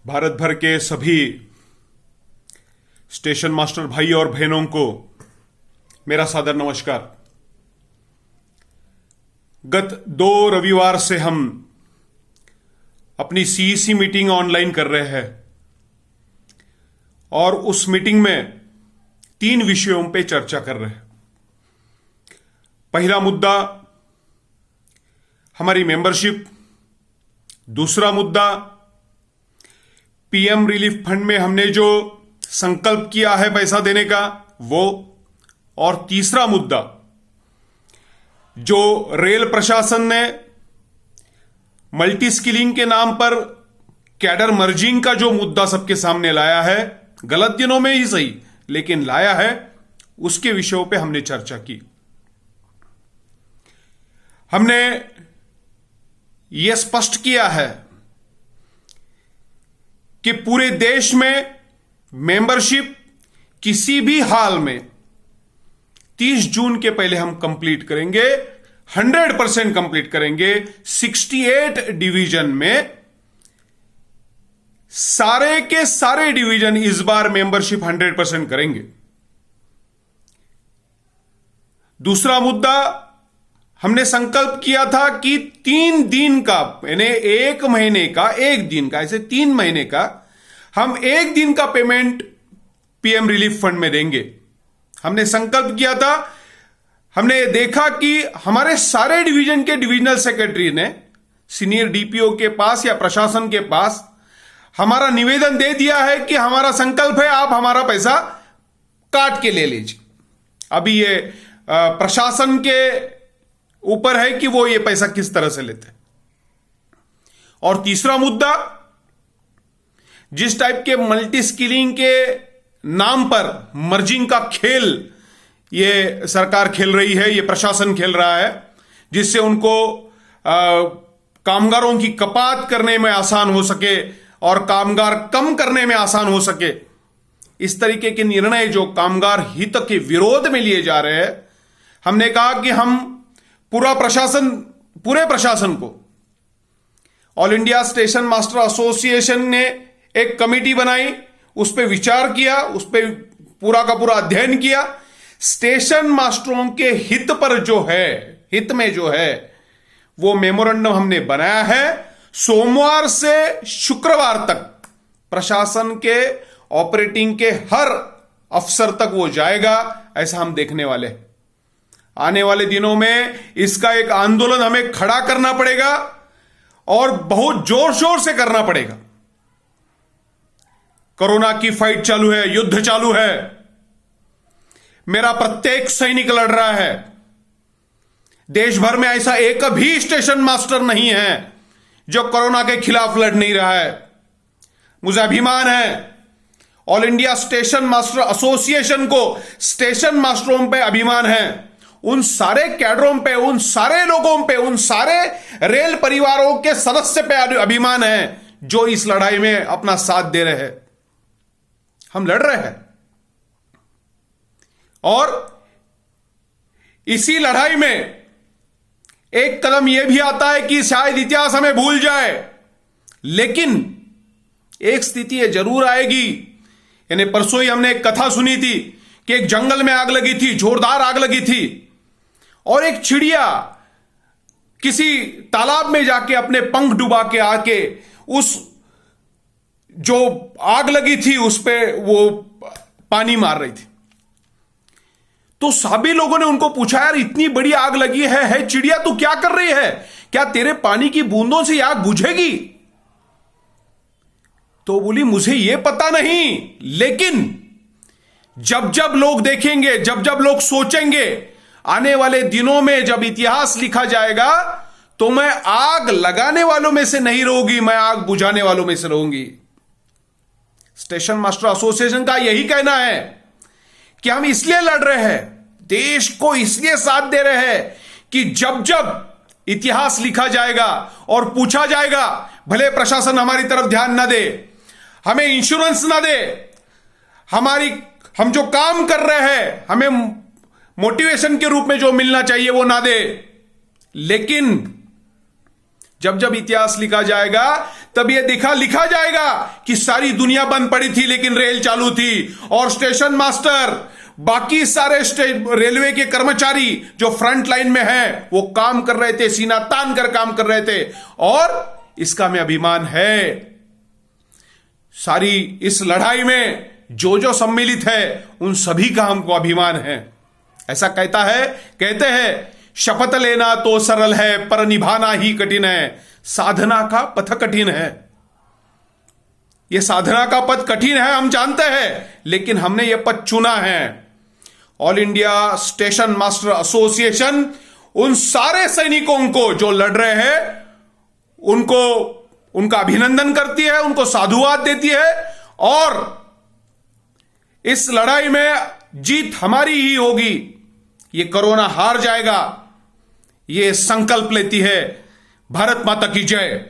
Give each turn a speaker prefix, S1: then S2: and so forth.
S1: भारत भर के सभी स्टेशन मास्टर भाई और बहनों को मेरा सादर नमस्कार। गत 2 रविवार से हम अपनी सीईसी मीटिंग ऑनलाइन कर रहे हैं और उस मीटिंग में 3 विषयों पे चर्चा कर रहे हैं। पहला मुद्दा हमारी मेंबरशिप, दूसरा मुद्दा पीएम रिलीफ फंड में हमने जो संकल्प किया है पैसा देने का वो, और तीसरा मुद्दा जो रेल प्रशासन ने मल्टी स्किलिंग के नाम पर कैडर मर्जिंग का जो मुद्दा सबके सामने लाया है, गलत दिनों में ही सही लेकिन लाया है, उसके विषयों पे हमने चर्चा की। हमने यह स्पष्ट किया है कि पूरे देश में मेंबरशिप किसी भी हाल में 30 जून के पहले हम कंप्लीट करेंगे, 100% कंप्लीट करेंगे। 68 डिवीजन में सारे के सारे डिवीजन इस बार मेंबरशिप 100% करेंगे। दूसरा मुद्दा, हमने संकल्प किया था कि 3 दिन का, यानी 1 महीने का 1 दिन का, ऐसे 3 महीने का हम 1 दिन का पेमेंट पीएम रिलीफ फंड में देंगे। हमने संकल्प किया था। हमने देखा कि हमारे सारे डिवीजन के डिविजनल सेक्रेटरी ने सीनियर डीपीओ के पास या प्रशासन के पास हमारा निवेदन दे दिया है कि हमारा संकल्प है, आप हमारा पैसा काट के ले लीजिए। अभी ये प्रशासन के ऊपर है कि वो ये पैसा किस तरह से लेते हैं। और तीसरा मुद्दा, जिस टाइप के मल्टी स्किलिंग के नाम पर मर्जिंग का खेल ये सरकार खेल रही है, ये प्रशासन खेल रहा है, जिससे उनको कामगारों की कपात करने में आसान हो सके और कामगार कम करने में आसान हो सके, इस तरीके के निर्णय जो कामगार हित के विरोध में लिए जा रहे हैं, हमने कहा कि हम पूरे प्रशासन को, all India station master association ने एक कमेटी बनाई, उस पर विचार किया, उस पर पूरा का पूरा अध्ययन किया। स्टेशन मास्टरों के हित पर जो है, हित में जो है वो मेमोरेंडम हमने बनाया है। सोमवार से शुक्रवार तक प्रशासन के ऑपरेटिंग के हर अफसर तक वो जाएगा, ऐसा हम देखने वाले हैं। आने वाले दिनों में इसका एक आंदोलन हमें खड़ा करना पड़ेगा और बहुत जोर शोर से करना पड़ेगा। कोरोना की फाइट चालू है, युद्ध चालू है। मेरा प्रत्येक सैनिक लड़ रहा है। देश भर में ऐसा एक भी स्टेशन मास्टर नहीं है जो कोरोना के खिलाफ लड़ नहीं रहा है। मुझे अभिमान है, all India station master association को स्टेशन मास्टरों पे अभिमान है, उन सारे कैडरों पे, उन सारे लोगों पे, उन सारे रेल परिवारों के सदस्य पे अभिमान है जो इस लड़ाई में अपना साथ दे रहे हैं। हम लड़ रहे हैं और इसी लड़ाई में एक कदम यह भी आता है कि शायद इतिहास हमें भूल जाए, लेकिन एक स्थिति यह जरूर आएगी। यानी परसों ही हमने एक कथा सुनी थी कि एक जंगल में आग लगी थी, जोरदार आग लगी थी, और एक चिड़िया किसी तालाब में जाके अपने पंख डुबा के आके उस जो आग लगी थी उस पे वो पानी मार रही थी। तो सभी लोगों ने उनको पूछा, यार इतनी बड़ी आग लगी है चिड़िया तू क्या कर रही है, क्या तेरे पानी की बूंदों से आग बुझेगी? तो बोली मुझे यह पता नहीं, लेकिन जब जब लोग देखेंगे, जब जब लोग सोचेंगे, आने वाले दिनों में जब इतिहास लिखा जाएगा तो मैं आग लगाने वालों में से नहीं रहूंगी, मैं आग बुझाने वालों में से रहूंगी। स्टेशन मास्टर एसोसिएशन का यही कहना है कि हम इसलिए लड़ रहे हैं, देश को इसलिए साथ दे रहे हैं कि जब जब इतिहास लिखा जाएगा और पूछा जाएगा, भले प्रशासन हमारी तरफ ध्यान ना दे, हमें इंश्योरेंस ना दे, हम जो काम कर रहे हैं हमें मोटिवेशन के रूप में जो मिलना चाहिए वो ना दे, लेकिन जब जब इतिहास लिखा जाएगा तब यह लिखा जाएगा कि सारी दुनिया बंद पड़ी थी लेकिन रेल चालू थी, और स्टेशन मास्टर, बाकी सारे रेलवे के कर्मचारी जो फ्रंट लाइन में हैं वो काम कर रहे थे, सीना तान कर काम कर रहे थे, और इसका में अभिमान है। सारी इस लड़ाई में जो सम्मिलित है उन सभी का हमको अभिमान है। ऐसा कहते हैं शपथ लेना तो सरल है पर निभाना ही कठिन है, साधना का पथ कठिन है। यह साधना का पथ कठिन है हम जानते हैं, लेकिन हमने यह पथ चुना है। All India station master association उन सारे सैनिकों को जो लड़ रहे हैं उनका अभिनंदन करती है, उनको साधुवाद देती है, और इस लड़ाई में जीत हमारी ही होगी। ये कोरोना हार जाएगा, ये संकल्प लेती है। भारत माता की जय।